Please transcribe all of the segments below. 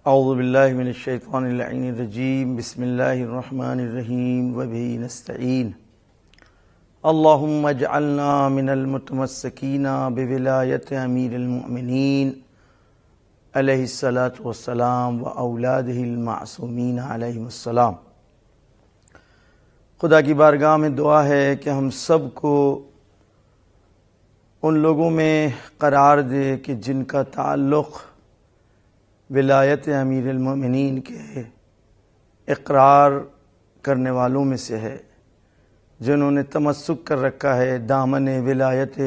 اعوذ باللہ من الشیطان اللعین الرجیم بسم اللہ الرحمن الرحیم وبہ نستعین اللہم اجعلنا من المتمسکین بولایت امیر المؤمنین علیہ الصلاۃ والسلام و اولادہ المعصومین علیہم السلام۔ خدا کی بارگاہ میں دعا ہے کہ ہم سب کو ان لوگوں میں قرار دے کہ جن کا تعلق ولایت امیر المؤمنین کے اقرار کرنے والوں میں سے ہے، جنہوں نے تمسک کر رکھا ہے دامن ولایت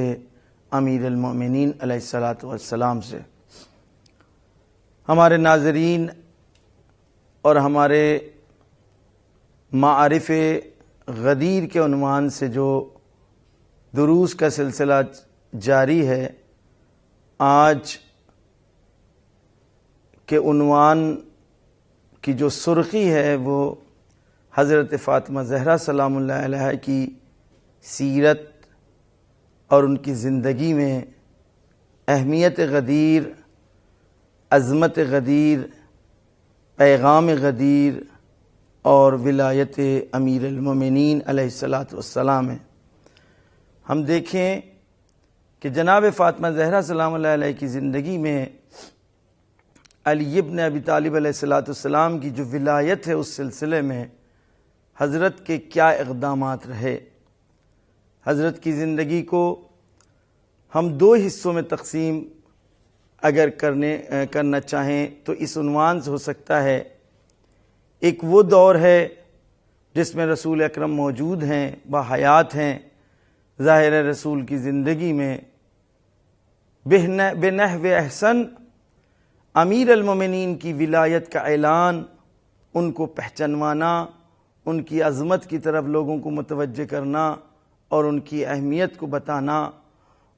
امیر المؤمنین علیہ الصلاۃ والسلام سے۔ ہمارے ناظرین اور ہمارے معارف غدیر کے عنوان سے جو دروس کا سلسلہ جاری ہے، آج کے عنوان کی جو سرخی ہے وہ حضرت فاطمہ زہرا سلام اللہ علیہا کی سیرت اور ان کی زندگی میں اہمیت غدیر، عظمت غدیر، پیغام غدیر اور ولایت امیر المومنین علیہ الصلاۃ والسلام ہے۔ ہم دیکھیں کہ جناب فاطمہ زہرا سلام اللہ علیہ کی زندگی میں علی ابن ابی طالب علیہ الصلاۃ والسلام کی جو ولایت ہے اس سلسلے میں حضرت کے کیا اقدامات رہے۔ حضرت کی زندگی کو ہم دو حصوں میں تقسیم اگر کرنا چاہیں تو اس عنوان سے ہو سکتا ہے، ایک وہ دور ہے جس میں رسول اکرم موجود ہیں، باحیات ہیں، ظاہر ہے رسول کی زندگی میں بنحو احسن امیر المومنین کی ولایت کا اعلان، ان کو پہچانوانا، ان کی عظمت کی طرف لوگوں کو متوجہ کرنا اور ان کی اہمیت کو بتانا،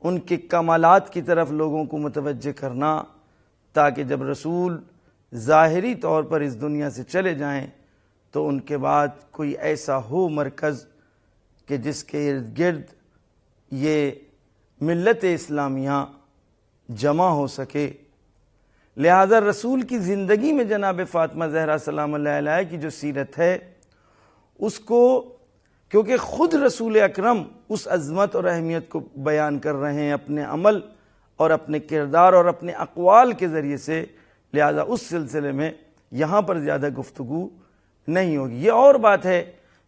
ان کے کمالات کی طرف لوگوں کو متوجہ کرنا، تاکہ جب رسول ظاہری طور پر اس دنیا سے چلے جائیں تو ان کے بعد کوئی ایسا ہو مرکز کہ جس کے ارد گرد یہ ملت اسلامیہ جمع ہو سکے۔ لہذا رسول کی زندگی میں جناب فاطمہ زہرا سلام اللہ علیہ کی جو سیرت ہے اس کو، کیونکہ خود رسول اکرم اس عظمت اور اہمیت کو بیان کر رہے ہیں اپنے عمل اور اپنے کردار اور اپنے اقوال کے ذریعے سے، لہذا اس سلسلے میں یہاں پر زیادہ گفتگو نہیں ہوگی۔ یہ اور بات ہے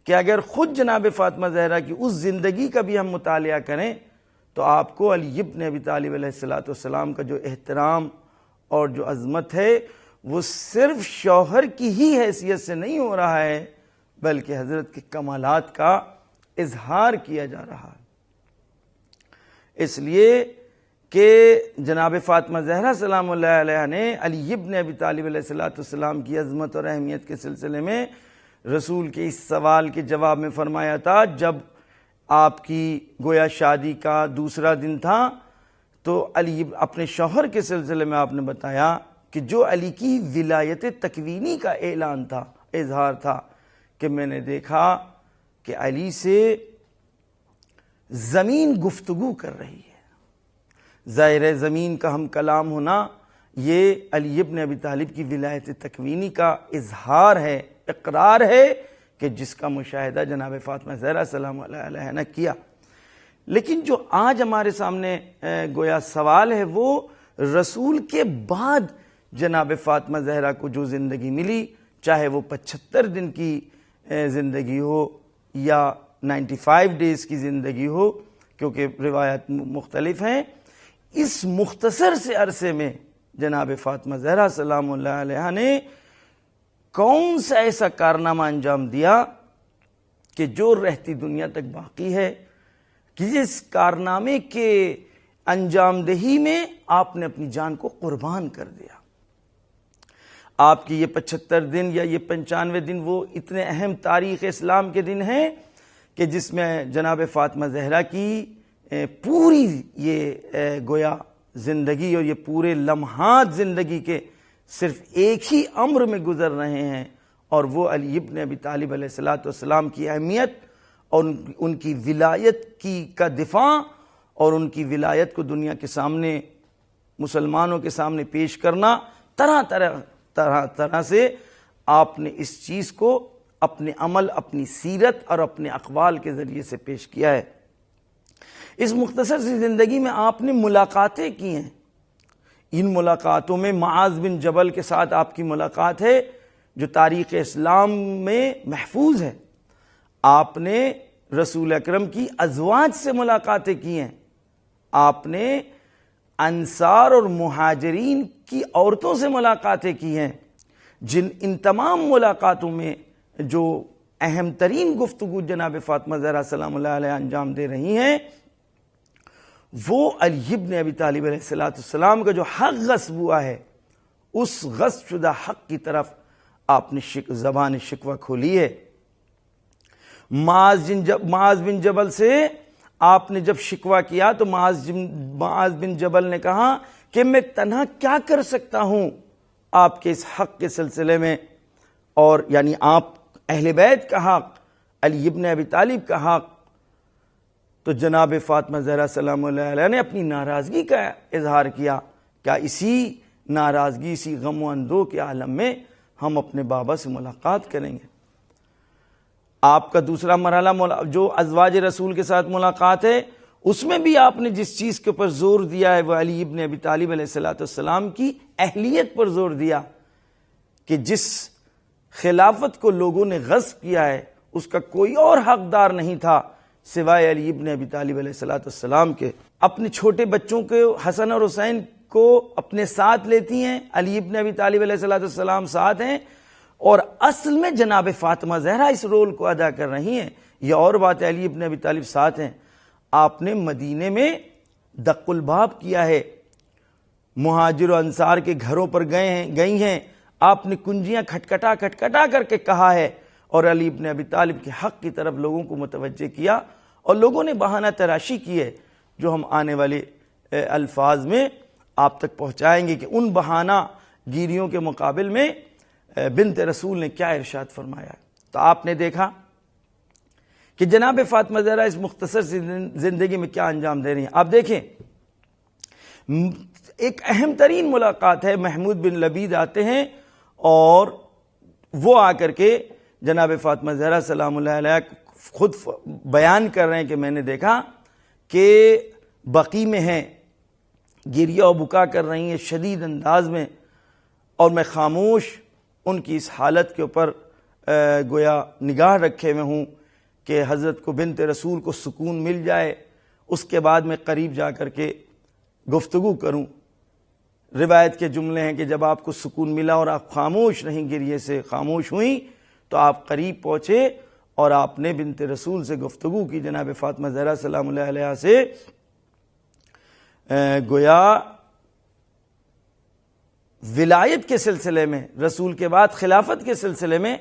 کہ اگر خود جناب فاطمہ زہرا کی اس زندگی کا بھی ہم مطالعہ کریں تو آپ کو علی ابن ابی طالب علیہ الصلاۃ والسلام کا جو احترام اور جو عظمت ہے وہ صرف شوہر کی ہی حیثیت سے نہیں ہو رہا ہے، بلکہ حضرت کے کمالات کا اظہار کیا جا رہا ہے۔ اس لیے کہ جناب فاطمہ زہرا سلام اللہ علیہ نے علی ابن ابی طالب علیہ الصلاۃ والسلام کی عظمت اور اہمیت کے سلسلے میں رسول کے اس سوال کے جواب میں فرمایا تھا، جب آپ کی گویا شادی کا دوسرا دن تھا تو علی اپنے شوہر کے سلسلے میں آپ نے بتایا کہ جو علی کی ولایت تکوینی کا اعلان تھا، اظہار تھا، کہ میں نے دیکھا کہ علی سے زمین گفتگو کر رہی ہے۔ ظاہر ہے زمین کا ہم کلام ہونا یہ علی ابن ابی طالب کی ولایت تکوینی کا اظہار ہے، اقرار ہے کہ جس کا مشاہدہ جناب فاطمہ زہرا سلام اللہ علیہ نے کیا۔ لیکن جو آج ہمارے سامنے گویا سوال ہے وہ رسول کے بعد جناب فاطمہ زہرا کو جو زندگی ملی، چاہے وہ 75 دن کی زندگی ہو یا 95 ڈیز کی زندگی ہو، کیونکہ روایات مختلف ہیں، اس مختصر سے عرصے میں جناب فاطمہ زہرا سلام اللہ علیہ نے کون سا ایسا کارنامہ انجام دیا کہ جو رہتی دنیا تک باقی ہے، کہ جس کارنامے کے انجام دہی میں آپ نے اپنی جان کو قربان کر دیا۔ آپ کی یہ 75 دن یا یہ 95 دن وہ اتنے اہم تاریخ اسلام کے دن ہیں کہ جس میں جناب فاطمہ زہرا کی پوری یہ گویا زندگی اور یہ پورے لمحات زندگی کے صرف ایک ہی امر میں گزر رہے ہیں، اور وہ علی ابن ابی طالب علیہ الصلاۃ والسلام کی اہمیت اور ان کی ولایت کا دفاع اور ان کی ولایت کو دنیا کے سامنے، مسلمانوں کے سامنے پیش کرنا، طرح طرح طرح سے آپ نے اس چیز کو اپنے عمل، اپنی سیرت اور اپنے اقوال کے ذریعے سے پیش کیا ہے۔ اس مختصر سی زندگی میں آپ نے ملاقاتیں کی ہیں۔ ان ملاقاتوں میں معاذ بن جبل کے ساتھ آپ کی ملاقات ہے جو تاریخ اسلام میں محفوظ ہے۔ آپ نے رسول اکرم کی ازواج سے ملاقاتیں کی ہیں۔ آپ نے انصار اور مہاجرین کی عورتوں سے ملاقاتیں کی ہیں۔ ان تمام ملاقاتوں میں جو اہم ترین گفتگو جناب فاطمہ زہرا سلام اللہ علیہ انجام دے رہی ہیں وہ علی بن ابی طالب علیہ السلام کا جو حق غصب ہوا ہے، اس غصب شدہ حق کی طرف آپ نے زبان شکوہ کھولی ہے۔ معاذ بن جبل سے آپ نے جب شکوہ کیا تو معاذ بن جبل نے کہا کہ میں تنہا کیا کر سکتا ہوں آپ کے اس حق کے سلسلے میں، اور یعنی آپ اہل بیت کا حق، علی بن ابی طالب کا حق۔ تو جناب فاطمہ زہرا سلام اللہ علیہ نے اپنی ناراضگی کا اظہار کیا، کیا اسی ناراضگی، اسی غم و اندوہ کے عالم میں ہم اپنے بابا سے ملاقات کریں گے۔ آپ کا دوسرا مرحلہ جو ازواج رسول کے ساتھ ملاقات ہے، اس میں بھی آپ نے جس چیز کے اوپر زور دیا ہے وہ علی ابن ابی طالب علیہ السلام کی اہلیت پر زور دیا کہ جس خلافت کو لوگوں نے غصب کیا ہے اس کا کوئی اور حقدار نہیں تھا سوائے علی ابن ابی طالب علیہ السلام کے۔ اپنے چھوٹے بچوں کے حسن اور حسین کو اپنے ساتھ لیتی ہیں، علی ابن ابی طالب علیہ السلام ساتھ ہیں، اور اصل میں جناب فاطمہ زہرا اس رول کو ادا کر رہی ہیں۔ یہ اور بات ہے، علی ابن ابی طالب ساتھ ہیں۔ آپ نے مدینے میں دق الباب کیا ہے، مہاجر و انصار کے گھروں پر گئی ہیں، آپ نے کنجیاں کھٹکھٹا کر کے کہا ہے، اور علی ابن ابی طالب کے حق کی طرف لوگوں کو متوجہ کیا، اور لوگوں نے بہانہ تراشی کی ہے جو ہم آنے والے الفاظ میں آپ تک پہنچائیں گے کہ ان بہانہ گیریوں کے مقابل میں بنت رسول نے کیا ارشاد فرمایا۔ تو آپ نے دیکھا کہ جناب فاطمہ زہرا اس مختصر سی زندگی میں کیا انجام دے رہی ہیں۔ آپ دیکھیں، ایک اہم ترین ملاقات ہے، محمود بن لبید آتے ہیں اور وہ آ کر کے جناب فاطمہ زہرا سلام اللہ علیہ خود بیان کر رہے ہیں کہ میں نے دیکھا کہ بقی میں ہیں، گریہ و بکا کر رہی ہیں شدید انداز میں، اور میں خاموش ان کی اس حالت کے اوپر گویا نگاہ رکھے میں ہوں کہ حضرت کو بنت رسول کو سکون مل جائے، اس کے بعد میں قریب جا کر کے گفتگو کروں۔ روایت کے جملے ہیں کہ جب آپ کو سکون ملا اور آپ خاموش رہیں، گریے سے خاموش ہوئیں، تو آپ قریب پہنچے اور آپ نے بنت رسول سے گفتگو کی، جناب فاطمہ زہرا سلام اللہ علیہ سے گویا ولایت کے سلسلے میں، رسول کے بعد خلافت کے سلسلے میں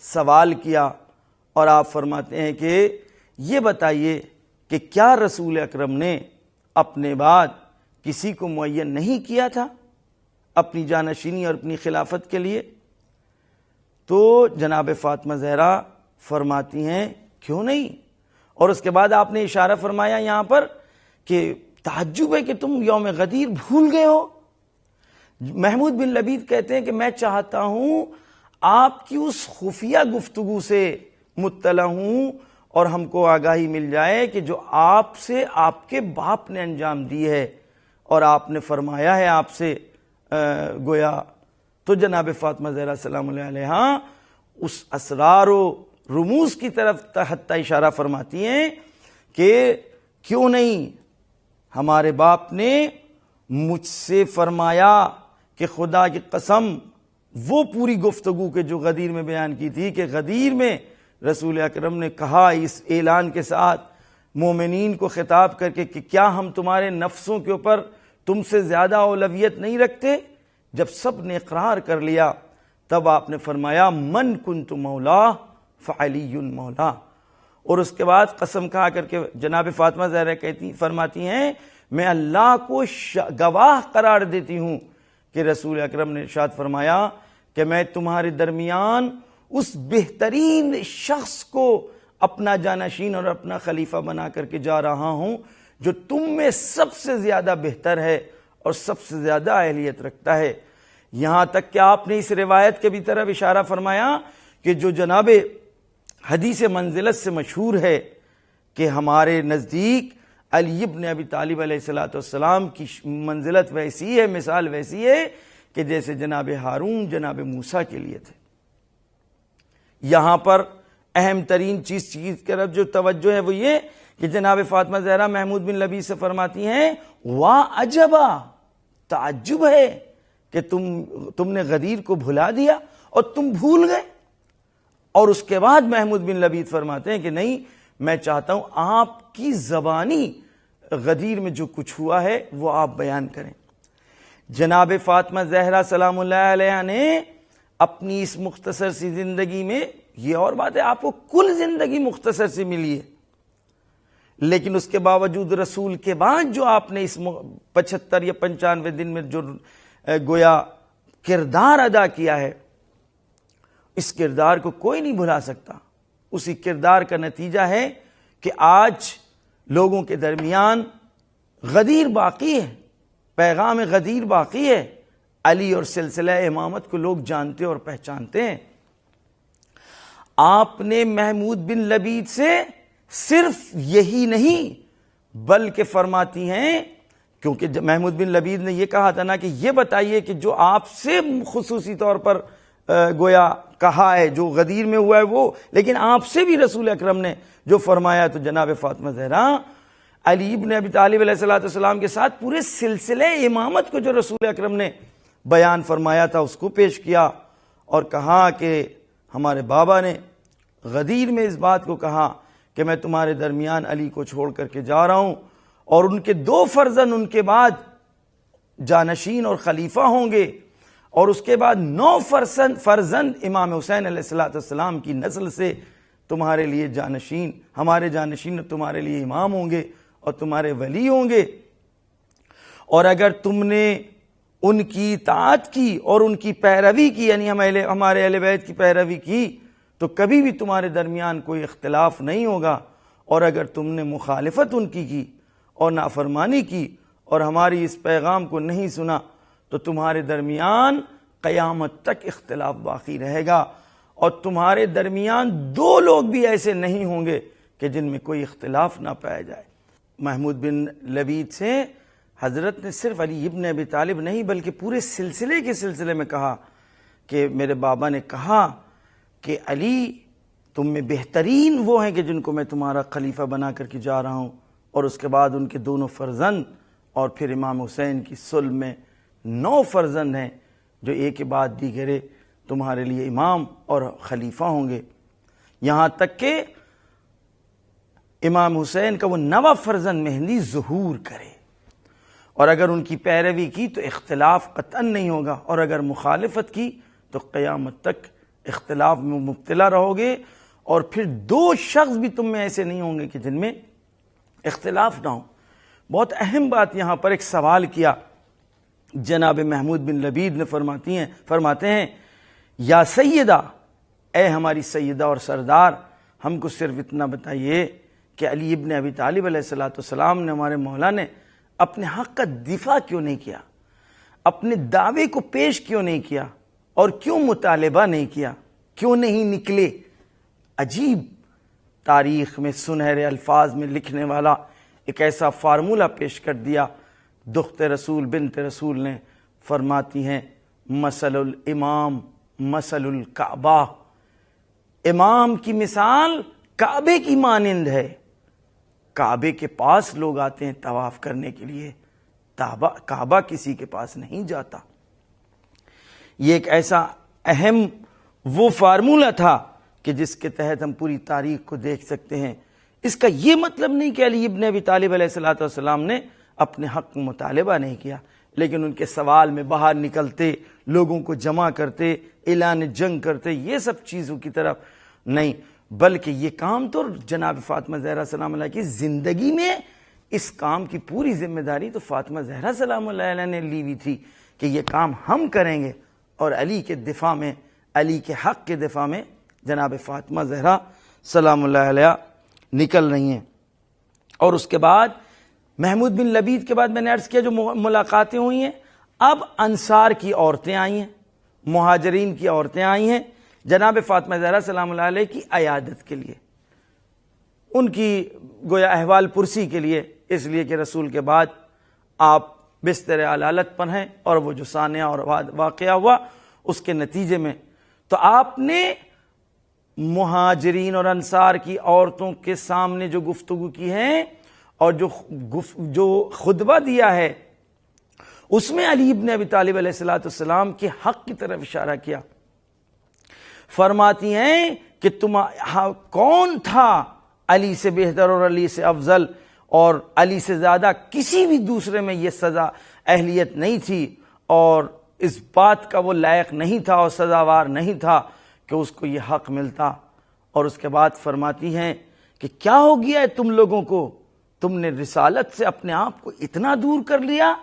سوال کیا، اور آپ فرماتے ہیں کہ یہ بتائیے کہ کیا رسول اکرم نے اپنے بعد کسی کو معین نہیں کیا تھا اپنی جانشینی اور اپنی خلافت کے لیے؟ تو جناب فاطمہ زہرا فرماتی ہیں کیوں نہیں، اور اس کے بعد آپ نے اشارہ فرمایا یہاں پر کہ تعجب ہے کہ تم یوم غدیر بھول گئے ہو۔ محمود بن لبید کہتے ہیں کہ میں چاہتا ہوں آپ کی اس خفیہ گفتگو سے مطلع ہوں اور ہم کو آگاہی مل جائے کہ جو آپ سے آپ کے باپ نے انجام دی ہے اور آپ نے فرمایا ہے آپ سے گویا۔ تو جناب فاطمہ زہرا سلام اللہ علیہ اس اسرار و رموز کی طرف حتی اشارہ فرماتی ہیں کہ کیوں نہیں، ہمارے باپ نے مجھ سے فرمایا کہ خدا کی قسم وہ پوری گفتگو کے جو غدیر میں بیان کی تھی کہ غدیر میں رسول اکرم نے کہا اس اعلان کے ساتھ مومنین کو خطاب کر کے کہ کیا ہم تمہارے نفسوں کے اوپر تم سے زیادہ اولویت نہیں رکھتے؟ جب سب نے اقرار کر لیا تب آپ نے فرمایا من کنت مولا فعلی مولا، اور اس کے بعد قسم کھا کر کے جناب فاطمہ زہرا فرماتی ہیں میں اللہ کو گواہ قرار دیتی ہوں کہ رسول اکرم نے ارشاد فرمایا کہ میں تمہارے درمیان اس بہترین شخص کو اپنا جانشین اور اپنا خلیفہ بنا کر کے جا رہا ہوں جو تم میں سب سے زیادہ بہتر ہے اور سب سے زیادہ اہلیت رکھتا ہے۔ یہاں تک کہ آپ نے اس روایت کے بھی طرف اشارہ فرمایا کہ جو جناب حدیث منزلت سے مشہور ہے کہ ہمارے نزدیک علی ابن ابی طالب علیہ السلام کی منزلت ویسی ہے، مثال ویسی ہے کہ جیسے جناب ہارون جناب موسیٰ کے لیے تھے۔ یہاں پر اہم ترین چیز کی طرف جو توجہ ہے وہ یہ کہ جناب فاطمہ زہرا محمود بن لبید سے فرماتی ہیں واہ عجبا، تعجب ہے کہ تم نے غدیر کو بھلا دیا اور تم بھول گئے۔ اور اس کے بعد محمود بن لبید فرماتے ہیں کہ نہیں، میں چاہتا ہوں آپ کی زبانی غدیر میں جو کچھ ہوا ہے وہ آپ بیان کریں۔ جناب فاطمہ زہرا سلام اللہ علیہ نے اپنی اس مختصر سی زندگی میں، یہ اور بات ہے آپ کو کل زندگی مختصر سی ملی ہے، لیکن اس کے باوجود رسول کے بعد جو آپ نے اس 75 یا 95 دن میں جو گویا کردار ادا کیا ہے، اس کردار کو کوئی نہیں بھلا سکتا۔ اسی کردار کا نتیجہ ہے کہ آج لوگوں کے درمیان غدیر باقی ہے، پیغام غدیر باقی ہے، علی اور سلسلہ امامت کو لوگ جانتے اور پہچانتے ہیں۔ آپ نے محمود بن لبید سے صرف یہی نہیں بلکہ فرماتی ہیں، کیونکہ محمود بن لبید نے یہ کہا تھا نا کہ یہ بتائیے کہ جو آپ سے خصوصی طور پر گویا کہا ہے، جو غدیر میں ہوا ہے وہ، لیکن آپ سے بھی رسول اکرم نے جو فرمایا، تو جناب فاطمہ زہرا علی ابن ابی طالب علیہ السلام کے ساتھ پورے سلسلہ امامت کو جو رسول اکرم نے بیان فرمایا تھا اس کو پیش کیا اور کہا کہ ہمارے بابا نے غدیر میں اس بات کو کہا کہ میں تمہارے درمیان علی کو چھوڑ کر کے جا رہا ہوں، اور ان کے 2 فرزند ان کے بعد جانشین اور خلیفہ ہوں گے، اور اس کے بعد 9 فرزند امام حسین علیہ السلام کی نسل سے تمہارے لیے جانشین، ہمارے جانشین تمہارے لیے امام ہوں گے اور تمہارے ولی ہوں گے، اور اگر تم نے ان کی اطاعت کی اور ان کی پیروی کی، یعنی ہمارے اہل بیت کی پیروی کی، تو کبھی بھی تمہارے درمیان کوئی اختلاف نہیں ہوگا، اور اگر تم نے مخالفت ان کی اور نافرمانی کی اور ہماری اس پیغام کو نہیں سنا تو تمہارے درمیان قیامت تک اختلاف باقی رہے گا، اور تمہارے درمیان 2 لوگ بھی ایسے نہیں ہوں گے کہ جن میں کوئی اختلاف نہ پایا جائے۔ محمود بن لبید سے حضرت نے صرف علی ابن ابی طالب نہیں بلکہ پورے سلسلے کے سلسلے میں کہا کہ میرے بابا نے کہا کہ علی تم میں بہترین وہ ہیں کہ جن کو میں تمہارا خلیفہ بنا کر کے جا رہا ہوں، اور اس کے بعد ان کے دونوں فرزند، اور پھر امام حسین کی صلب میں 9 فرزند ہیں جو ایک کے بعد دیگرے تمہارے لیے امام اور خلیفہ ہوں گے، یہاں تک کہ امام حسین کا وہ 9واں فرزند مہدی ظہور کرے، اور اگر ان کی پیروی کی تو اختلاف قطعاً نہیں ہوگا، اور اگر مخالفت کی تو قیامت تک اختلاف میں مبتلا رہو گے، اور پھر 2 شخص بھی تم میں ایسے نہیں ہوں گے کہ جن میں اختلاف نہ ہو۔ بہت اہم بات یہاں پر ایک سوال کیا جناب محمود بن لبید نے، فرماتے ہیں یا سیدہ، اے ہماری سیدہ اور سردار، ہم کو صرف اتنا بتائیے کہ علی ابن ابی طالب علیہ السلام نے، ہمارے مولا نے اپنے حق کا دفاع کیوں نہیں کیا، اپنے دعوے کو پیش کیوں نہیں کیا، اور کیوں مطالبہ نہیں کیا، کیوں نہیں نکلے؟ عجیب تاریخ میں سنہرے الفاظ میں لکھنے والا ایک ایسا فارمولہ پیش کر دیا۔ دخت رسول بنت رسول نے فرماتی ہیں مثل الامام مثل الکعبہ، امام کی مثال کعبے کی مانند ہے۔ کعبے کے پاس لوگ آتے ہیں طواف کرنے کے لیے، کعبہ کسی کے پاس نہیں جاتا۔ یہ ایک ایسا اہم وہ فارمولہ تھا کہ جس کے تحت ہم پوری تاریخ کو دیکھ سکتے ہیں۔ اس کا یہ مطلب نہیں کہ علی ابن ابی طالب علیہ السلام نے اپنے حق کا مطالبہ نہیں کیا، لیکن ان کے سوال میں باہر نکلتے، لوگوں کو جمع کرتے، اعلان جنگ کرتے، یہ سب چیزوں کی طرف نہیں، بلکہ یہ کام تو جناب فاطمہ زہرا سلام اللہ کی زندگی میں اس کام کی پوری ذمہ داری تو فاطمہ زہرا سلام اللہ علیہ نے لی ہوئی تھی کہ یہ کام ہم کریں گے، اور علی کے دفاع میں، علی کے حق کے دفاع میں جناب فاطمہ زہرا سلام اللہ علیہ نکل رہی ہیں۔ اور اس کے بعد محمود بن لبید کے بعد میں نے عرض کیا جو ملاقاتیں ہوئی ہیں، اب انصار کی عورتیں آئی ہیں، مہاجرین کی عورتیں آئی ہیں جناب فاطمہ زہرا سلام اللہ علیہ کی عیادت کے لیے، ان کی گویا احوال پرسی کے لیے، اس لیے کہ رسول کے بعد آپ بستر علالت پر ہیں اور وہ جو سانحہ اور واقعہ ہوا اس کے نتیجے میں، تو آپ نے مہاجرین اور انصار کی عورتوں کے سامنے جو گفتگو کی ہے اور جو خطبہ دیا ہے اس میں علی ابن ابی طالب علیہ السلام کے حق کی طرف اشارہ کیا۔ فرماتی ہیں کہ کون تھا علی سے بہتر اور علی سے افضل اور علی سے زیادہ کسی بھی دوسرے میں یہ سزا اہلیت نہیں تھی اور اس بات کا وہ لائق نہیں تھا اور سزاوار نہیں تھا کہ اس کو یہ حق ملتا۔ اور اس کے بعد فرماتی ہیں کہ کیا ہو گیا ہے تم لوگوں کو، تم نے رسالت سے اپنے آپ کو اتنا دور کر لیا،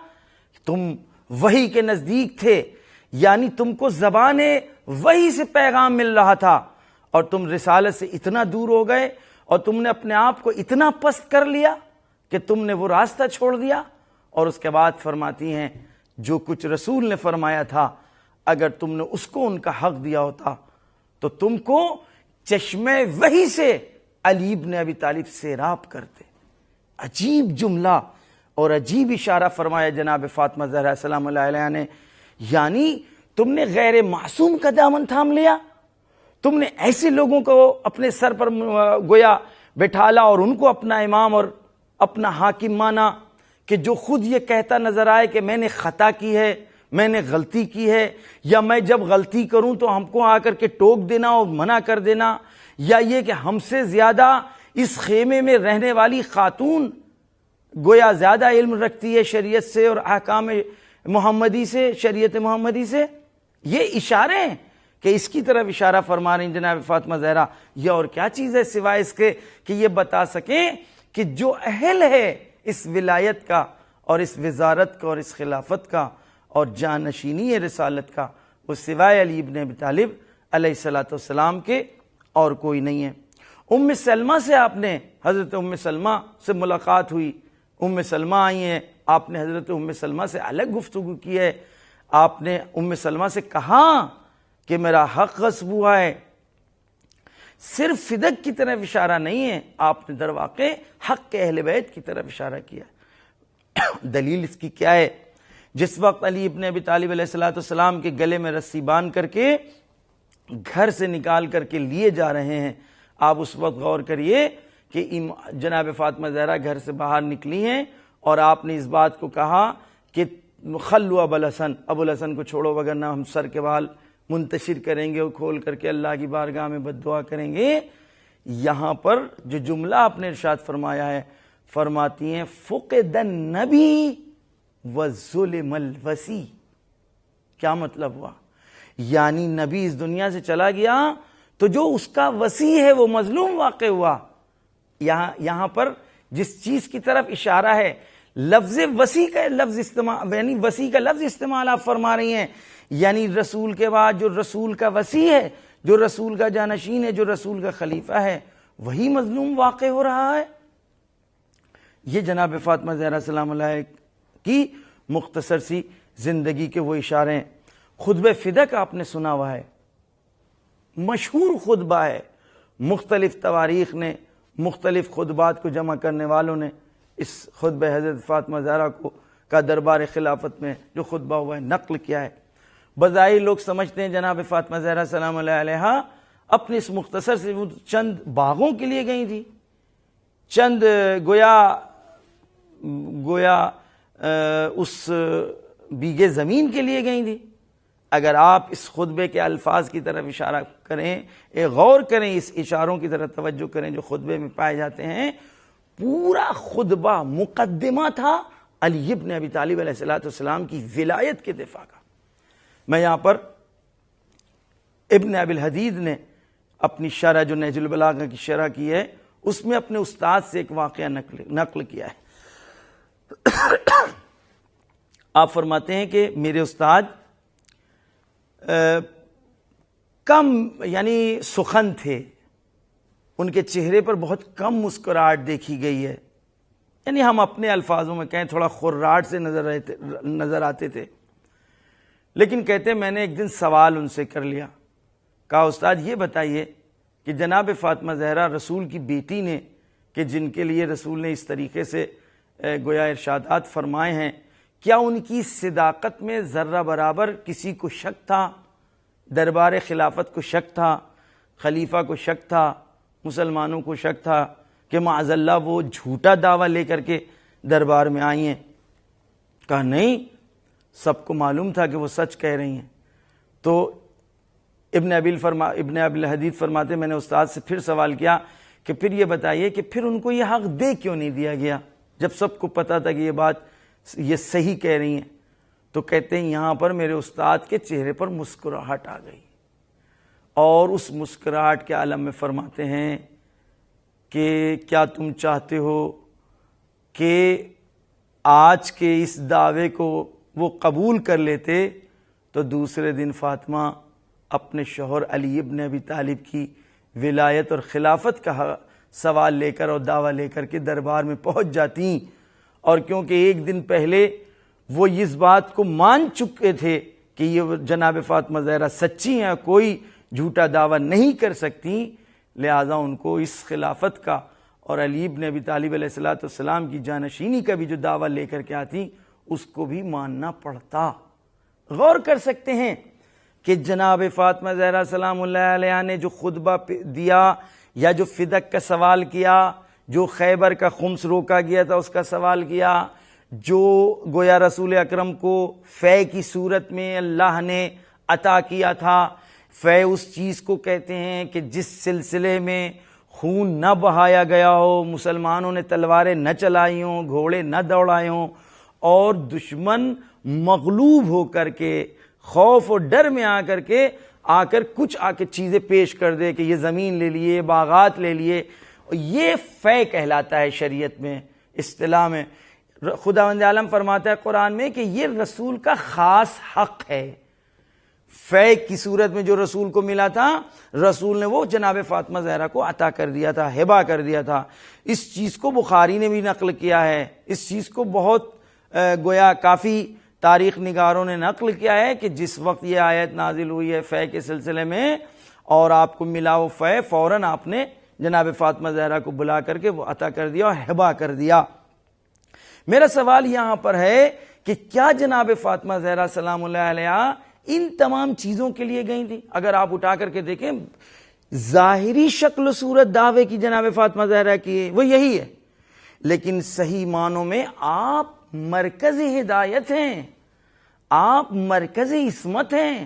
تم وحی کے نزدیک تھے، یعنی تم کو زبان وحی سے پیغام مل رہا تھا اور تم رسالت سے اتنا دور ہو گئے اور تم نے اپنے آپ کو اتنا پست کر لیا کہ تم نے وہ راستہ چھوڑ دیا۔ اور اس کے بعد فرماتی ہیں جو کچھ رسول نے فرمایا تھا اگر تم نے اس کو ان کا حق دیا ہوتا تو تم کو چشمے وحی سے علی ابن ابی طالب سیراب کرتے۔ عجیب جملہ اور عجیب اشارہ فرمایا جناب فاطمہ زہرا سلام اللہ علیہ نے، یعنی تم نے غیر معصوم کا دامن تھام لیا، تم نے ایسے لوگوں کو اپنے سر پر گویا بٹھالا اور ان کو اپنا امام اور اپنا حاکم مانا کہ جو خود یہ کہتا نظر آئے کہ میں نے خطا کی ہے، میں نے غلطی کی ہے، یا میں جب غلطی کروں تو ہم کو آ کر کے ٹوک دینا اور منع کر دینا، یا یہ کہ ہم سے زیادہ اس خیمے میں رہنے والی خاتون گویا زیادہ علم رکھتی ہے شریعت سے اور احکام محمدی سے، شریعت محمدی سے۔ یہ اشارے ہیں کہ اس کی طرف اشارہ فرما رہی ہیں جناب فاطمہ زہرا۔ یہ اور کیا چیز ہے سوائے اس کے کہ یہ بتا سکیں کہ جو اہل ہے اس ولایت کا اور اس وزارت کا اور اس خلافت کا اور جانشینی رسالت کا، وہ سوائے علی ابن ابی طالب علیہ السلام کے اور کوئی نہیں ہے۔ ام سلمہ سے آپ نے، حضرت ام سلمہ سے ملاقات ہوئی، ام سلمہ آئی ہیں، آپ نے حضرت ام سلمہ سے الگ گفتگو کی ہے، آپ نے ام سلمہ سے کہا کہ میرا حق غصب ہوا ہے۔ صرف فدق کی طرف اشارہ نہیں ہے، آپ نے در واقع حق کے اہل بیت کی طرف اشارہ کیا۔ دلیل اس کی کیا ہے؟ جس وقت علی ابن ابی طالب علیہ السلام کے گلے میں رسی باندھ کر کے گھر سے نکال کر کے لیے جا رہے ہیں، آپ اس وقت غور کریے کہ جناب فاطمہ زہرا گھر سے باہر نکلی ہیں اور آپ نے اس بات کو کہا کہ خلو ابو الحسن، ابو الحسن کو چھوڑو وگرنہ ہم سر کے بال منتشر کریں گے اور کھول کر کے اللہ کی بارگاہ میں بد دعا کریں گے۔ یہاں پر جو جملہ آپ نے ارشاد فرمایا ہے، فرماتی ہیں فقد النبی وظلم الوصی۔ کیا مطلب ہوا؟ یعنی نبی اس دنیا سے چلا گیا تو جو اس کا وصی ہے وہ مظلوم واقع ہوا۔ یہاں پر جس چیز کی طرف اشارہ ہے، لفظ وصی کا لفظ استعمال، یعنی وصی کا لفظ استعمال آپ فرما رہی ہیں، یعنی رسول کے بعد جو رسول کا وصی ہے، جو رسول کا جانشین ہے، جو رسول کا خلیفہ ہے، وہی مظلوم واقع ہو رہا ہے۔ یہ جناب فاطمہ زہرا سلام اللہ کی مختصر سی زندگی کے وہ اشارے ہیں۔ خطبہ فدق آپ نے سنا ہوا ہے، مشہور خطبہ ہے، مختلف تواریخ نے، مختلف خطبات کو جمع کرنے والوں نے اس خطبہ حضرت فاطمہ زہرا کا دربار خلافت میں جو خطبہ ہوا ہے نقل کیا ہے۔ بظاہر لوگ سمجھتے ہیں جناب فاطمہ زہرا سلام اللہ علیہ اپنے اس مختصر سے چند باغوں کے لیے گئی تھی، چند گویا اس بیگے زمین کے لیے گئی تھی۔ اگر آپ اس خطبے کے الفاظ کی طرف اشارہ کریں، غور کریں، اس اشاروں کی طرف توجہ کریں جو خطبے میں پائے جاتے ہیں، پورا خطبہ مقدمہ تھا علی ابن ابی طالب علیہ السلام کی ولایت کے دفاع کا۔ میں یہاں پر ابن ابی الحدید نے اپنی شرح جو نہج البلاغہ کی شرح کی ہے اس میں اپنے استاد سے ایک واقعہ نقل کیا ہے۔ آپ فرماتے ہیں کہ میرے استاد کم یعنی سخن تھے، ان کے چہرے پر بہت کم مسکراہٹ دیکھی گئی ہے، یعنی ہم اپنے الفاظوں میں کہیں تھوڑا خراٹ سے نظر آتے تھے۔ لیکن کہتے میں نے ایک دن سوال ان سے کر لیا، کہا استاد یہ بتائیے کہ جناب فاطمہ زہرا رسول کی بیٹی نے، کہ جن کے لیے رسول نے اس طریقے سے گویا ارشادات فرمائے ہیں، کیا ان کی صداقت میں ذرہ برابر کسی کو شک تھا؟ دربار خلافت کو شک تھا، خلیفہ کو شک تھا، مسلمانوں کو شک تھا کہ معاذ اللہ وہ جھوٹا دعویٰ لے کر کے دربار میں آئی ہیں؟ کہا نہیں، سب کو معلوم تھا کہ وہ سچ کہہ رہی ہیں۔ تو ابن ابی الحدیث فرماتے میں نے استاد سے پھر سوال کیا کہ پھر یہ بتائیے کہ پھر ان کو یہ حق دے کیوں نہیں دیا گیا جب سب کو پتا تھا کہ یہ بات یہ صحیح کہہ رہی ہیں؟ تو کہتے ہیں یہاں پر میرے استاد کے چہرے پر مسکراہٹ آ گئی، اور اس مسکراہٹ کے عالم میں فرماتے ہیں کہ کیا تم چاہتے ہو کہ آج کے اس دعوے کو وہ قبول کر لیتے تو دوسرے دن فاطمہ اپنے شوہر علی ابن ابی طالب کی ولایت اور خلافت کا سوال لے کر اور دعویٰ لے کر کے دربار میں پہنچ جاتی، اور کیونکہ ایک دن پہلے وہ اس بات کو مان چکے تھے کہ یہ جناب فاطمہ زہرا سچی ہیں، کوئی جھوٹا دعویٰ نہیں کر سکتی، لہذا ان کو اس خلافت کا اور علی ابن ابی طالب علیہ السلام کی جانشینی کا بھی جو دعویٰ لے کر کے آتی اس کو بھی ماننا پڑتا۔ غور کر سکتے ہیں کہ جناب فاطمہ زہرا سلام اللہ علیہ نے جو خطبہ دیا یا جو فدق کا سوال کیا، جو خیبر کا خمس روکا گیا تھا اس کا سوال کیا، جو گویا رسول اکرم کو فے کی صورت میں اللہ نے عطا کیا تھا، فے اس چیز کو کہتے ہیں کہ جس سلسلے میں خون نہ بہایا گیا ہو، مسلمانوں نے تلواریں نہ چلائی ہوں، گھوڑے نہ دوڑائے ہوں، اور دشمن مغلوب ہو کر کے خوف اور ڈر میں آ کر کچھ چیزیں پیش کر دے کہ یہ زمین لے لیے، باغات لے لیے، یہ فے کہلاتا ہے شریعت میں، اصطلاح میں۔ خداوند عالم فرماتا ہے قرآن میں کہ یہ رسول کا خاص حق ہے۔ فے کی صورت میں جو رسول کو ملا تھا، رسول نے وہ جناب فاطمہ زہرا کو عطا کر دیا تھا، ہبہ کر دیا تھا۔ اس چیز کو بخاری نے بھی نقل کیا ہے، اس چیز کو بہت گویا کافی تاریخ نگاروں نے نقل کیا ہے کہ جس وقت یہ آیت نازل ہوئی ہے فے کے سلسلے میں اور آپ کو ملا وہ فے، فوراً آپ نے جناب فاطمہ زہرا کو بلا کر کے وہ عطا کر دیا اور ہبہ کر دیا۔ میرا سوال یہاں پر ہے کہ کیا جناب فاطمہ زہرا سلام اللہ علیہ ان تمام چیزوں کے لیے گئی تھی؟ اگر آپ اٹھا کر کے دیکھیں ظاہری شکل و صورت دعوے کی جناب فاطمہ زہرا کی وہ یہی ہے، لیکن صحیح معنوں میں آپ مرکز ہدایت ہیں، آپ مرکز عصمت ہیں۔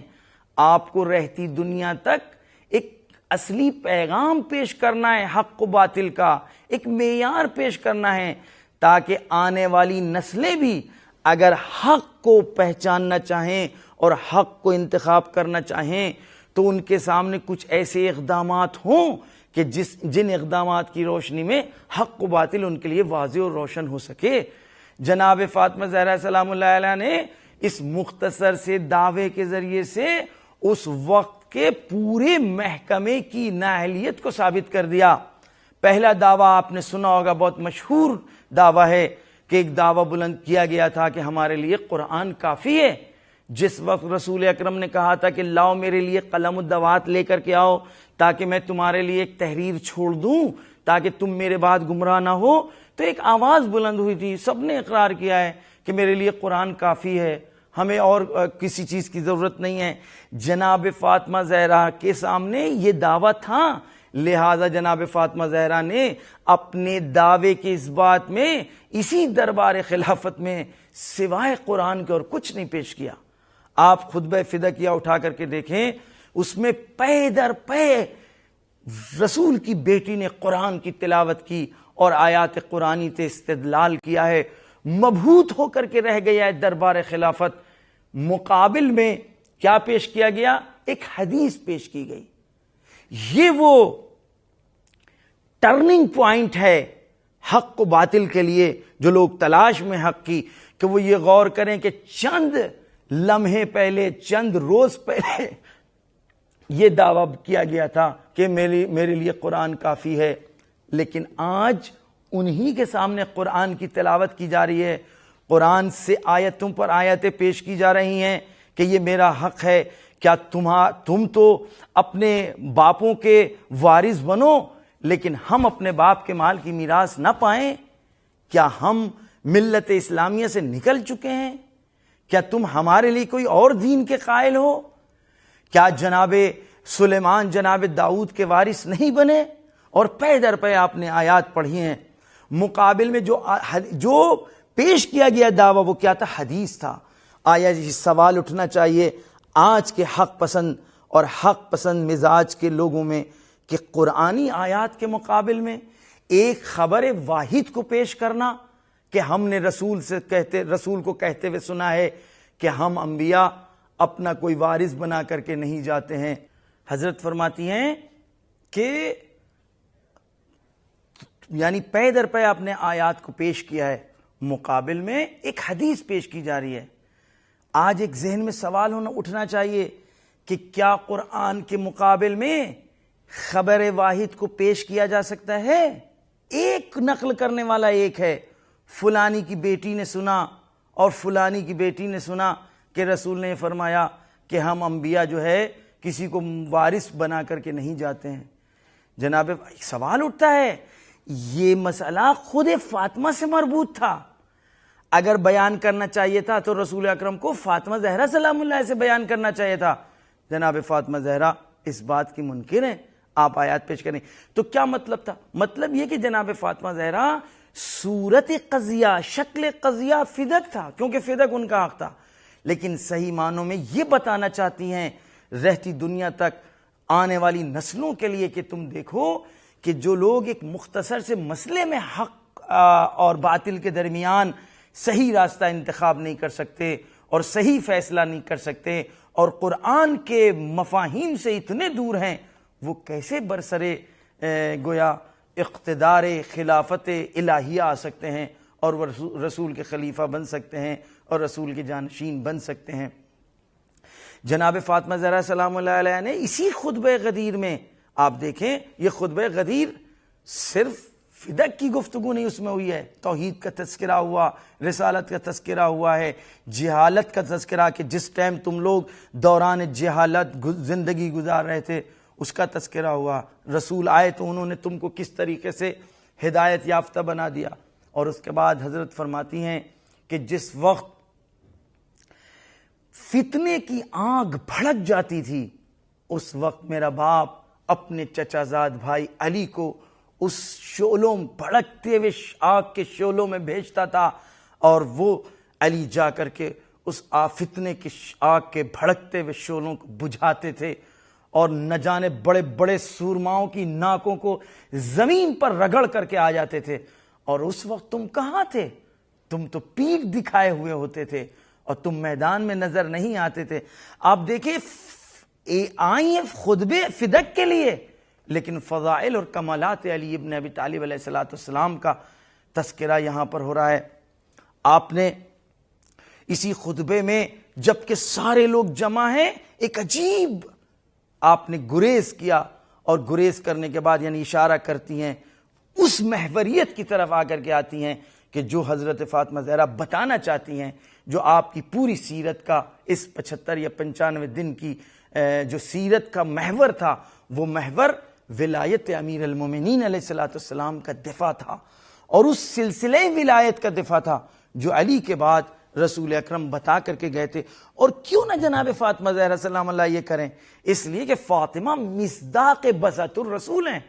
آپ کو رہتی دنیا تک ایک اصلی پیغام پیش کرنا ہے، حق و باطل کا ایک معیار پیش کرنا ہے، تاکہ آنے والی نسلیں بھی اگر حق کو پہچاننا چاہیں اور حق کو انتخاب کرنا چاہیں تو ان کے سامنے کچھ ایسے اقدامات ہوں کہ جن اقدامات کی روشنی میں حق و باطل ان کے لیے واضح اور روشن ہو سکے۔ جناب فاطمہ زہرا سلام اللہ علیہ نے اس مختصر سے دعوے کے ذریعے سے اس وقت کے پورے محکمے کی نااہلیت کو ثابت کر دیا۔ پہلا دعویٰ آپ نے سنا ہوگا، بہت مشہور دعویٰ ہے کہ ایک دعویٰ بلند کیا گیا تھا کہ ہمارے لیے قرآن کافی ہے۔ جس وقت رسول اکرم نے کہا تھا کہ لاؤ میرے لیے قلم و دوات لے کر کے آؤ تاکہ میں تمہارے لیے ایک تحریر چھوڑ دوں تاکہ تم میرے بعد گمراہ نہ ہو، تو ایک آواز بلند ہوئی تھی، سب نے اقرار کیا ہے کہ میرے لیے قرآن کافی ہے، ہمیں اور کسی چیز کی ضرورت نہیں ہے۔ جناب فاطمہ زہرا کے سامنے یہ دعویٰ تھا، لہذا جناب فاطمہ زہرا نے اپنے دعوے کے اس بات میں اسی دربار خلافت میں سوائے قرآن کے اور کچھ نہیں پیش کیا۔ آپ خطبہ فدقیہ اٹھا کر کے دیکھیں، اس میں پے در پے رسول کی بیٹی نے قرآن کی تلاوت کی اور آیات قرآنی سے استدلال کیا ہے، مبہوت ہو کر کے رہ گیا ہے دربار خلافت۔ مقابل میں کیا پیش کیا گیا؟ ایک حدیث پیش کی گئی۔ یہ وہ ٹرننگ پوائنٹ ہے حق و باطل کے لیے جو لوگ تلاش میں حق کی، کہ وہ یہ غور کریں کہ چند لمحے پہلے، چند روز پہلے یہ دعویٰ کیا گیا تھا کہ میرے لیے قرآن کافی ہے، لیکن آج انہی کے سامنے قرآن کی تلاوت کی جا رہی ہے، قرآن سے آیتوں پر آیتیں پیش کی جا رہی ہیں کہ یہ میرا حق ہے، کیا تم تو اپنے باپوں کے وارث بنو لیکن ہم اپنے باپ کے مال کی میراث نہ پائیں؟ کیا ہم ملت اسلامیہ سے نکل چکے ہیں؟ کیا تم ہمارے لیے کوئی اور دین کے قائل ہو؟ کیا جناب سلیمان جناب داؤد کے وارث نہیں بنے؟ اور پے در پے آپ نے آیات پڑھی ہیں۔ مقابل میں جو پیش کیا گیا دعویٰ وہ کیا تھا؟ حدیث تھا۔ آیا یہ سوال اٹھنا چاہیے آج کے حق پسند اور حق پسند مزاج کے لوگوں میں کہ قرآنی آیات کے مقابل میں ایک خبر واحد کو پیش کرنا کہ ہم نے رسول کو کہتے ہوئے سنا ہے کہ ہم انبیاء اپنا کوئی وارث بنا کر کے نہیں جاتے ہیں۔ حضرت فرماتی ہیں کہ یعنی پے در پے آپ نے آیات کو پیش کیا ہے، مقابل میں ایک حدیث پیش کی جا رہی ہے۔ آج ایک ذہن میں سوال اٹھنا چاہیے کہ کیا قرآن کے مقابل میں خبر واحد کو پیش کیا جا سکتا ہے؟ ایک نقل کرنے والا ایک ہے، فلانی کی بیٹی نے سنا اور فلانی کی بیٹی نے سنا کہ رسول نے فرمایا کہ ہم انبیاء جو ہے کسی کو وارث بنا کر کے نہیں جاتے ہیں۔ جناب سوال اٹھتا ہے، یہ مسئلہ خود فاطمہ سے مربوط تھا، اگر بیان کرنا چاہیے تھا تو رسول اکرم کو فاطمہ زہرا سلام اللہ سے بیان کرنا چاہیے تھا۔ جناب فاطمہ زہرا اس بات کی منکر ہیں، آپ آیات پیش کریں تو کیا مطلب تھا؟ مطلب یہ کہ جناب فاطمہ زہرا صورت قضیہ، شکل قضیہ فدق تھا، کیونکہ فدق ان کا حق تھا، لیکن صحیح معنوں میں یہ بتانا چاہتی ہیں رہتی دنیا تک آنے والی نسلوں کے لیے کہ تم دیکھو کہ جو لوگ ایک مختصر سے مسئلے میں حق اور باطل کے درمیان صحیح راستہ انتخاب نہیں کر سکتے اور صحیح فیصلہ نہیں کر سکتے اور قرآن کے مفاہیم سے اتنے دور ہیں، وہ کیسے برسرے گویا اقتدار خلافت الہیہ آ سکتے ہیں اور وہ رسول کے خلیفہ بن سکتے ہیں اور رسول کے جانشین بن سکتے ہیں؟ جناب فاطمہ زہرا سلام اللہ علیہ نے اسی خطبہ غدیر میں آپ دیکھیں، یہ خطبہ غدیر صرف فدق کی گفتگو نہیں اس میں ہوئی ہے، توحید کا تذکرہ ہوا، رسالت کا تذکرہ ہوا ہے، جہالت کا تذکرہ کہ جس ٹائم تم لوگ دوران جہالت زندگی گزار رہے تھے اس کا تذکرہ ہوا، رسول آئے تو انہوں نے تم کو کس طریقے سے ہدایت یافتہ بنا دیا۔ اور اس کے بعد حضرت فرماتی ہیں کہ جس وقت فتنے کی آگ بھڑک جاتی تھی اس وقت میرا باپ اپنے چچا زاد بھائی علی کو اس شعلوں بھڑکتے ہوئے آگ کے شعلوں میں بھیجتا تھا اور وہ علی جا کر کے اس فتنے کی آگ کے بھڑکتے ہوئے شعلوں کو بجھاتے تھے اور نہ جانے بڑے بڑے سورماؤں کی ناکوں کو زمین پر رگڑ کر کے آ جاتے تھے، اور اس وقت تم کہاں تھے؟ تم تو پیٹھ دکھائے ہوئے ہوتے تھے اور تم میدان میں نظر نہیں آتے تھے۔ آپ دیکھیں آئی ہیں خطبے فدق کے لیے، لیکن فضائل اور کمالات علی ابن ابی طالب علیہ السلام کا تذکرہ یہاں پر ہو رہا ہے۔ آپ نے اسی خطبے میں جبکہ سارے لوگ جمع ہیں ایک عجیب آپ نے گریز کیا، اور گریز کرنے کے بعد یعنی اشارہ کرتی ہیں اس محوریت کی طرف آ کر کے آتی ہیں کہ جو حضرت فاطمہ زہرا بتانا چاہتی ہیں، جو آپ کی پوری سیرت کا اس 75 یا 95 دن کی جو سیرت کا محور تھا، وہ محور ولایت امیر المومنین علیہ السلام کا دفاع تھا، اور اس سلسلہ ولایت کا دفاع تھا جو علی کے بعد رسول اکرم بتا کر کے گئے تھے۔ اور کیوں نہ جناب فاطمہ زہرا سلام اللہ یہ کریں؟ اس لیے کہ فاطمہ مصداق بضعۃ الرسول ہیں،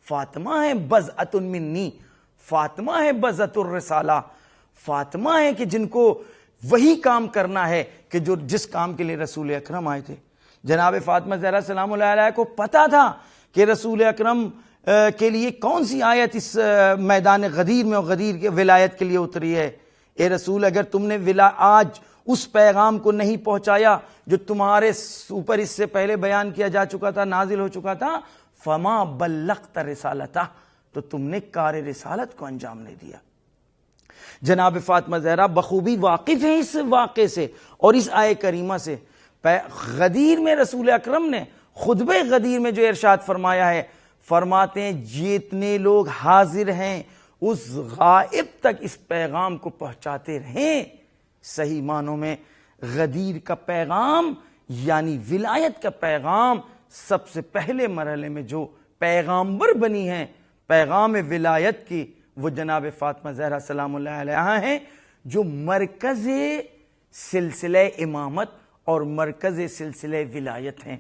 فاطمہ ہے بضعۃ منی، فاطمہ ہے بضعۃ الرسالہ، فاطمہ ہے کہ جن کو وہی کام کرنا ہے کہ جس کام کے لیے رسول اکرم آئے تھے۔ جناب فاطمہ زہرا سلام اللہ علیہ کو پتا تھا کہ رسول اکرم کے لیے کون سی آیت اس میدان غدیر میں اور غدیر کے ولایت کے لیے اتری ہے۔ اے رسول، اگر تم نے آج اس پیغام کو نہیں پہنچایا جو تمہارے اوپر اس سے پہلے بیان کیا جا چکا تھا، نازل ہو چکا تھا، فما بلغت رسالتہ، تو تم نے کار رسالت کو انجام نہیں دیا۔ جناب فاطمہ زہرا بخوبی واقف ہیں اس واقعے سے اور اس آیہ کریمہ سے۔ غدیر میں رسول اکرم نے خطبہ غدیر میں جو ارشاد فرمایا ہے، فرماتے ہیں جتنے لوگ حاضر ہیں اس غائب تک اس پیغام کو پہنچاتے رہیں۔ صحیح معنوں میں غدیر کا پیغام یعنی ولایت کا پیغام سب سے پہلے مرحلے میں جو پیغامبر بنی ہیں پیغام ولایت کی، وہ جناب فاطمہ زہرا سلام اللہ علیہا ہیں، جو مرکز سلسلہ امامت اور مرکز سلسلہ ولایت ہیں۔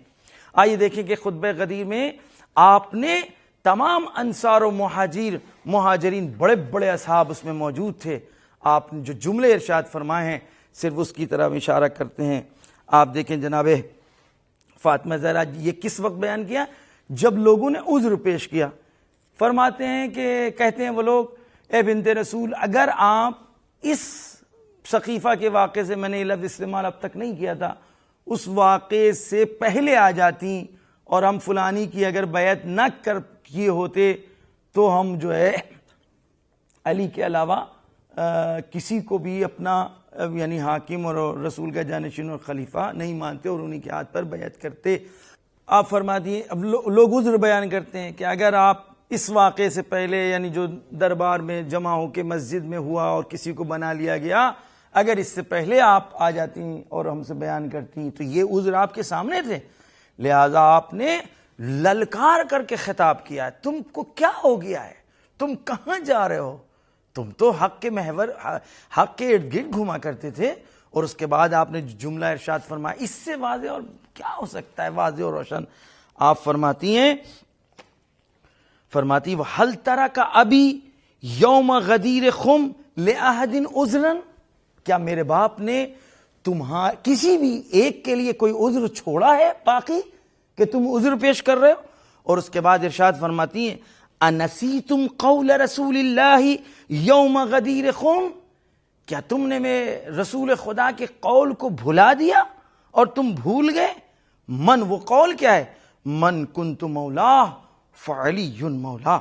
آئیے دیکھیں کہ خطبہ غدیر میں آپ نے تمام انصار و مہاجرین بڑے بڑے اصحاب اس میں موجود تھے، آپ نے جو جملے ارشاد فرمائے ہیں صرف اس کی طرف اشارہ کرتے ہیں۔ آپ دیکھیں جناب فاطمہ زہرا یہ کس وقت بیان کیا؟ جب لوگوں نے عذر پیش کیا۔ فرماتے ہیں کہ کہتے ہیں وہ لوگ، اے بنت رسول، اگر آپ اس سقیفہ کے واقعے سے، میں نے یہ لفظ استعمال اب تک نہیں کیا تھا، اس واقعے سے پہلے آ جاتی اور ہم فلانی کی اگر بیعت نہ کیے ہوتے تو ہم جو ہے علی کے علاوہ کسی کو بھی اپنا یعنی حاکم اور رسول کا جانشین اور خلیفہ نہیں مانتے اور انہی کے ہاتھ پر بیعت کرتے۔ آپ فرماتی ہیں، اب لوگ عذر بیان کرتے ہیں کہ اگر آپ اس واقعے سے پہلے یعنی جو دربار میں جمع ہو کے مسجد میں ہوا اور کسی کو بنا لیا گیا، اگر اس سے پہلے آپ آ جاتی اور ہم سے بیان کرتی تو یہ عذر آپ کے سامنے تھے، لہذا آپ نے للکار کر کے خطاب کیا ہے، تم کو کیا ہو گیا ہے، تم کہاں جا رہے ہو، تم تو حق کے محور، حق کے ارد گرد گھوما کرتے تھے۔ اور اس کے بعد آپ نے جملہ ارشاد فرمایا، اس سے واضح اور کیا ہو سکتا ہے، واضح اور روشن۔ آپ فرماتی ہیں، وَحَلْ تَرَكَ أَبِي يَوْمَ غَدِيرِ خُمْ لِأَحَدٍ عُذْرًا، کیا میرے باپ نے کسی بھی ایک کے لیے کوئی عذر چھوڑا ہے باقی کہ تم عذر پیش کر رہے ہو؟ اور اس کے بعد ارشاد فرماتی ہیں، أَنَسِيتُمْ قَوْلَ رَسُولِ اللَّهِ يَوْمَ غَدِيرِ خُمْ، کیا تم نے رسول خدا کے قول کو بھلا دیا اور تم بھول گئے؟ من، وہ قول کیا ہے؟ من کنت مولا فعلی مولا۔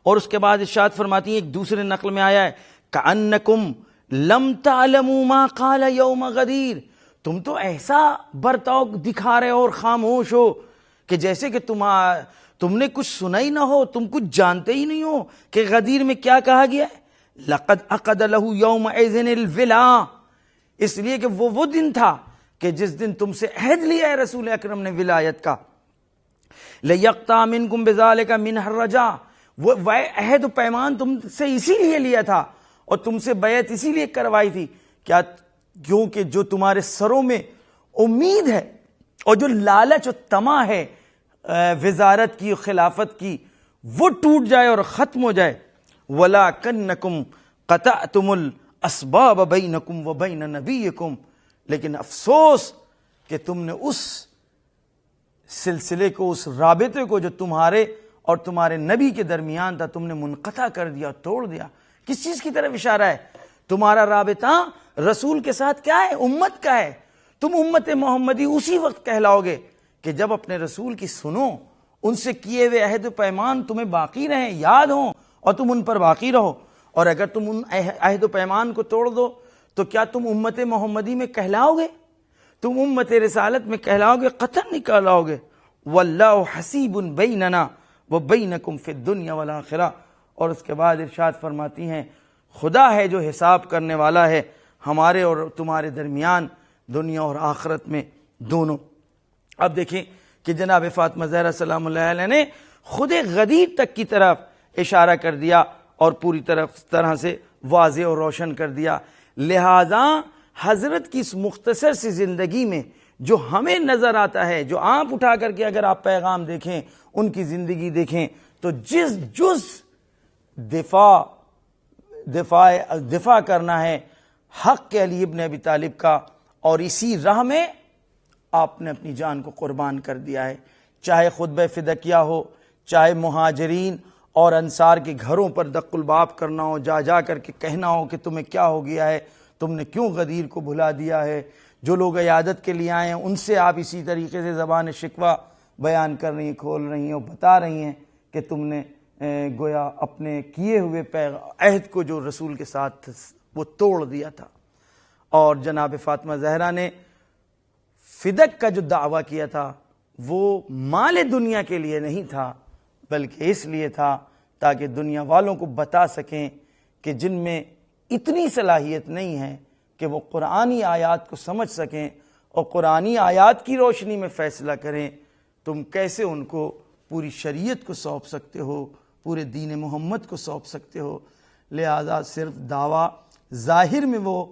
اور اس کے بعد ارشاد فرماتی ہیں، ایک دوسرے نقل میں آیا ہے، کأنکم لم تعلموا ما قال یوم غدیر، تم تو ایسا برتاؤ دکھا رہے ہو اور خاموش ہو کہ جیسے کہ تم نے کچھ سنا ہی نہ ہو، تم کچھ جانتے ہی نہیں ہو کہ غدیر میں کیا کہا گیا ہے۔ لقد عقد له يومئذ الولا، اس لیے کہ وہ دن تھا کہ جس دن تم سے عہد لیا ہے رسول اکرم نے ولایت کا۔ لَيَقْطَعَ مِنْكُمْ بِذَلِكَ مِنْهَا الرَّجَاءُ، وہ عہد و پیمان تم سے اسی لیے لیا تھا اور تم سے بیعت اسی لیے کروائی تھی، کیونکہ جو تمہارے سروں میں امید ہے اور جو لالچ و طمع ہے وزارت کی، خلافت کی، وہ ٹوٹ جائے اور ختم ہو جائے۔ وَلَكِنَّكُمْ قَطَعْتُمُ الْأَسْبَابَ بَيْنَكُمْ وَبَيْنَ نَبِيِّكُمْ، لیکن افسوس کہ تم نے اس سلسلے کو، اس رابطے کو جو تمہارے اور تمہارے نبی کے درمیان تھا، تم نے منقطع کر دیا، توڑ دیا۔ کس چیز کی طرف اشارہ ہے؟ تمہارا رابطہ رسول کے ساتھ کیا ہے؟ امت کا ہے۔ تم امت محمدی اسی وقت کہلاؤ گے کہ جب اپنے رسول کی سنو، ان سے کیے ہوئے عہد و پیمان تمہیں باقی رہیں، یاد ہوں اور تم ان پر باقی رہو۔ اور اگر تم ان عہد و پیمان کو توڑ دو تو کیا تم امت محمدی میں کہلاؤ گے؟ تم امت رسالت میں کہلاؤ گے؟ قطعاً نہیں کہلاؤ گے۔ واللہ حسیب بیننا وبینکم فی الدنیا والآخرہ۔ اور اس کے بعد ارشاد فرماتی ہیں، خدا ہے جو حساب کرنے والا ہے ہمارے اور تمہارے درمیان، دنیا اور آخرت میں دونوں۔ اب دیکھیں کہ جناب فاطمہ زہرا سلام اللہ علیہ نے خود غدیر تک کی طرف اشارہ کر دیا اور پوری طرح سے واضح اور روشن کر دیا۔ لہذا حضرت کی اس مختصر سی زندگی میں جو ہمیں نظر آتا ہے، جو آپ اٹھا کر کے اگر آپ پیغام دیکھیں، ان کی زندگی دیکھیں، تو جس جز دفاع کرنا ہے حق کے علی ابن ابی طالب کا، اور اسی راہ میں آپ نے اپنی جان کو قربان کر دیا ہے۔ چاہے خطبہ فدکیہ ہو، چاہے مہاجرین اور انصار کے گھروں پر دق الباب کرنا ہو، جا کر کے کہنا ہو کہ تمہیں کیا ہو گیا ہے، تم نے کیوں غدیر کو بھلا دیا ہے۔ جو لوگ عیادت کے لیے آئے ہیں ان سے آپ اسی طریقے سے زبان شکوہ بیان کر رہی ہیں، کھول رہی ہیں اور بتا رہی ہیں کہ تم نے گویا اپنے کیے ہوئے عہد کو جو رسول کے ساتھ وہ توڑ دیا تھا۔ اور جناب فاطمہ زہرا نے فدق کا جو دعویٰ کیا تھا وہ مال دنیا کے لیے نہیں تھا، بلکہ اس لیے تھا تاکہ دنیا والوں کو بتا سکیں کہ جن میں اتنی صلاحیت نہیں ہے کہ کہ وہ قرآنی آیات کو سمجھ سکیں اور قرآنی آیات کی روشنی میں فیصلہ کریں، تم کیسے ان کو پوری شریعت کو سونپ سکتے ہو، پورے دین محمد کو سونپ سکتے ہو؟ لہذا صرف دعویٰ ظاہر میں وہ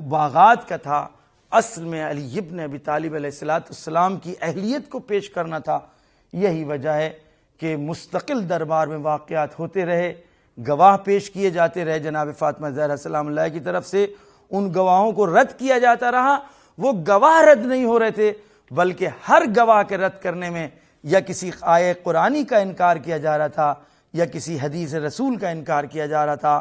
باغات کا تھا، اصل میں علی ابن ابی طالب علیہ السلام کی اہلیت کو پیش کرنا تھا۔ یہی وجہ ہے کہ مستقل دربار میں واقعات ہوتے رہے، گواہ پیش کیے جاتے رہے جناب فاطمہ زہرا سلام اللہ کی طرف سے، ان گواہوں کو رد کیا جاتا رہا۔ وہ گواہ رد نہیں ہو رہے تھے، بلکہ ہر گواہ کے رد کرنے میں یا کسی آیہ قرآنی کا انکار کیا جا رہا تھا یا کسی حدیث رسول کا انکار کیا جا رہا تھا۔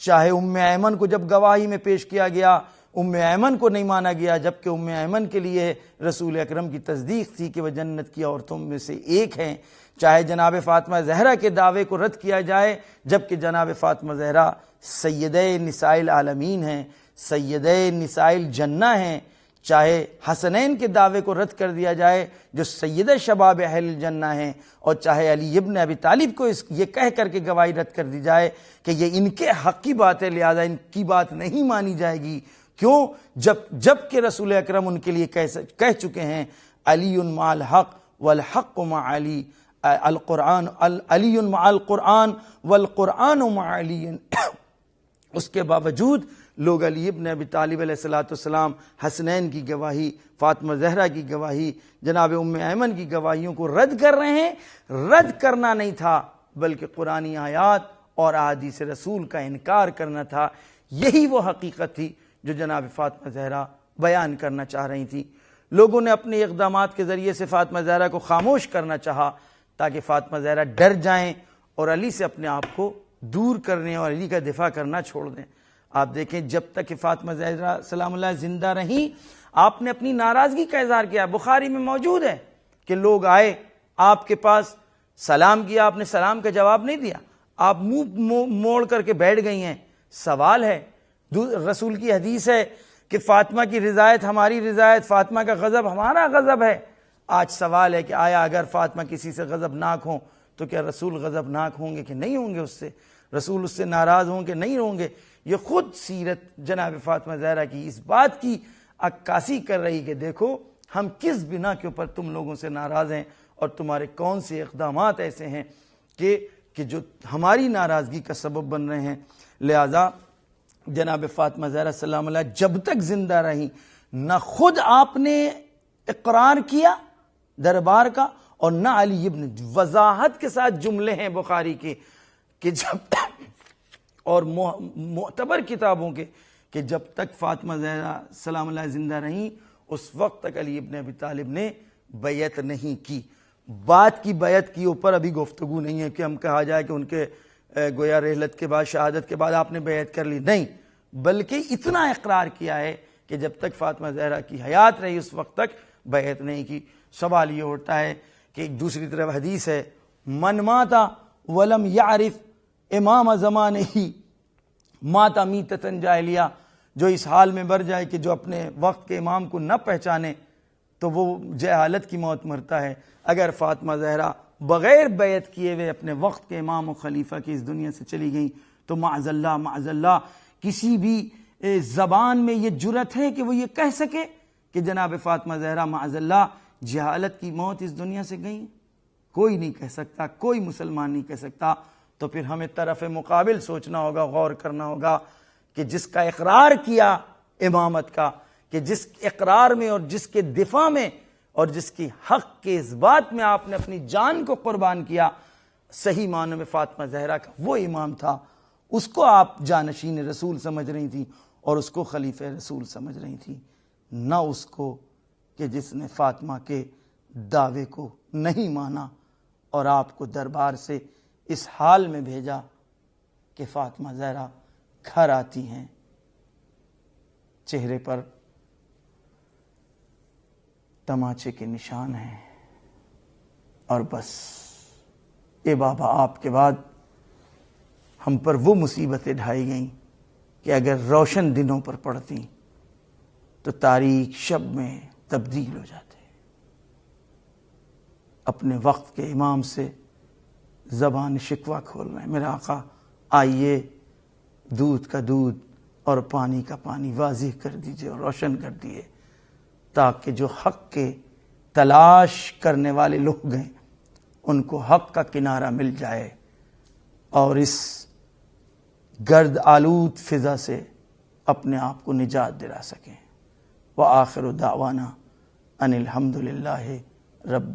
چاہے ام ایمن کو جب گواہی میں پیش کیا گیا، ام ایمن کو نہیں مانا گیا، جبکہ ام ایمن کے لیے رسول اکرم کی تصدیق تھی کہ وہ جنت کی عورتوں میں سے ایک ہیں۔ چاہے جناب فاطمہ زہرا کے دعوے کو رد کیا جائے، جبکہ جناب فاطمہ زہرا سیدہ نساء العالمین ہیں، سیدہ نساء الجنہ ہیں۔ چاہے حسنین کے دعوے کو رد کر دیا جائے جو سیدہ شباب اہل الجنہ ہیں، اور چاہے علی ابن ابی طالب کو یہ کہہ کر کے گواہی رد کر دی جائے کہ یہ ان کے حق کی بات ہے، لہذا ان کی بات نہیں مانی جائے گی۔ کیوں؟ جب کہ رسول اکرم ان کے لیے کہہ چکے ہیں علی مع الحق والحق مع علی، القرآن علی مع القرآن والقرآن مع علی۔ اس کے باوجود لوگ علی ابن ابی طالب علیہ السلام، حسنین کی گواہی، فاطمہ زہرا کی گواہی، جناب ام ایمن کی گواہیوں کو رد کر رہے ہیں۔ رد کرنا نہیں تھا، بلکہ قرآنی آیات اور احادیث رسول کا انکار کرنا تھا۔ یہی وہ حقیقت تھی جو جناب فاطمہ زہرا بیان کرنا چاہ رہی تھی۔ لوگوں نے اپنے اقدامات کے ذریعے سے فاطمہ زہرا کو خاموش کرنا چاہا تاکہ فاطمہ زہرا ڈر جائیں اور علی سے اپنے آپ کو دور کرنے اور علی کا دفاع کرنا چھوڑ دیں۔ آپ دیکھیں جب تک کہ فاطمہ زہرا سلام اللہ زندہ رہیں، آپ نے اپنی ناراضگی کا اظہار کیا۔ بخاری میں موجود ہے کہ لوگ آئے آپ کے پاس، سلام کیا، آپ نے سلام کا جواب نہیں دیا، آپ منہ موڑ کر کے بیٹھ گئی ہیں۔ سوال ہے، رسول کی حدیث ہے کہ فاطمہ کی رضایت ہماری رضایت، فاطمہ کا غضب ہمارا غضب ہے۔ آج سوال ہے کہ آیا اگر فاطمہ کسی سے غضبناک ہوں تو کیا رسول غضبناک ہوں گے کہ نہیں ہوں گے؟ اس سے رسول اس سے ناراض ہوں گے نہیں ہوں گے؟ یہ خود سیرت جناب فاطمہ زہرا کی اس بات کی عکاسی کر رہی کہ دیکھو ہم کس بنا کے اوپر تم لوگوں سے ناراض ہیں اور تمہارے کون سے اقدامات ایسے ہیں کہ جو ہماری ناراضگی کا سبب بن رہے ہیں۔ لہذا جناب فاطمہ زہرا سلام اللہ جب تک زندہ رہیں، نہ خود آپ نے اقرار کیا دربار کا، اور نہ علی ابن، وضاحت کے ساتھ جملے ہیں بخاری کے کہ جب اور معتبر کتابوں کے کہ جب تک فاطمہ زہرا سلام اللہ زندہ رہیں اس وقت تک علی ابن ابی طالب نے بیعت نہیں کی۔ بات کی بیعت کی اوپر ابھی گفتگو نہیں ہے کہ ہم کہا جائے کہ ان کے گویا رحلت کے بعد، شہادت کے بعد آپ نے بیعت کر لی، نہیں، بلکہ اتنا اقرار کیا ہے کہ جب تک فاطمہ زہرا کی حیات رہی اس وقت تک بیعت نہیں کی۔ سوال یہ اٹھتا ہے کہ ایک دوسری طرف حدیث ہے، من ماتا ولم یعرف امام زمانہ ماتا میتۃ جاہلیہ، جو اس حال میں مر جائے کہ جو اپنے وقت کے امام کو نہ پہچانے تو وہ جہالت کی موت مرتا ہے۔ اگر فاطمہ زہرا بغیر بیعت کیے ہوئے اپنے وقت کے امام و خلیفہ کی اس دنیا سے چلی گئیں تو معاذ اللہ کسی بھی زبان میں یہ جرأت ہے کہ وہ یہ کہہ سکے کہ جناب فاطمہ زہرا معاذ اللہ جہالت کی موت اس دنیا سے گئیں؟ کوئی نہیں کہہ سکتا، کوئی مسلمان نہیں کہہ سکتا۔ تو پھر ہمیں طرف مقابل سوچنا ہوگا، غور کرنا ہوگا کہ جس کا اقرار کیا امامت کا، کہ جس اقرار میں اور جس کے دفاع میں اور جس کی حق کے اس بات میں آپ نے اپنی جان کو قربان کیا، صحیح معنوں میں فاطمہ زہرا کا وہ امام تھا، اس کو آپ جانشین رسول سمجھ رہی تھی اور اس کو خلیفہ رسول سمجھ رہی تھی، نہ اس کو کہ جس نے فاطمہ کے دعوے کو نہیں مانا اور آپ کو دربار سے اس حال میں بھیجا کہ فاطمہ زہرا گھر آتی ہیں، چہرے پر تماچے کے نشان ہیں، اور بس اے بابا آپ کے بعد ہم پر وہ مصیبتیں ڈھائی گئیں کہ اگر روشن دنوں پر پڑتی تو تاریک شب میں تبدیل ہو جاتے۔ اپنے وقت کے امام سے زبان شکوہ کھول رہے ہیں، میرا آقا آئیے، دودھ کا دودھ اور پانی کا پانی واضح کر دیجئے اور روشن کر دیے، تاکہ جو حق کے تلاش کرنے والے لوگ ہیں ان کو حق کا کنارہ مل جائے اور اس گرد آلود فضا سے اپنے آپ کو نجات دلا سکیں۔ وآخر دعوانا ان الحمد للہ رب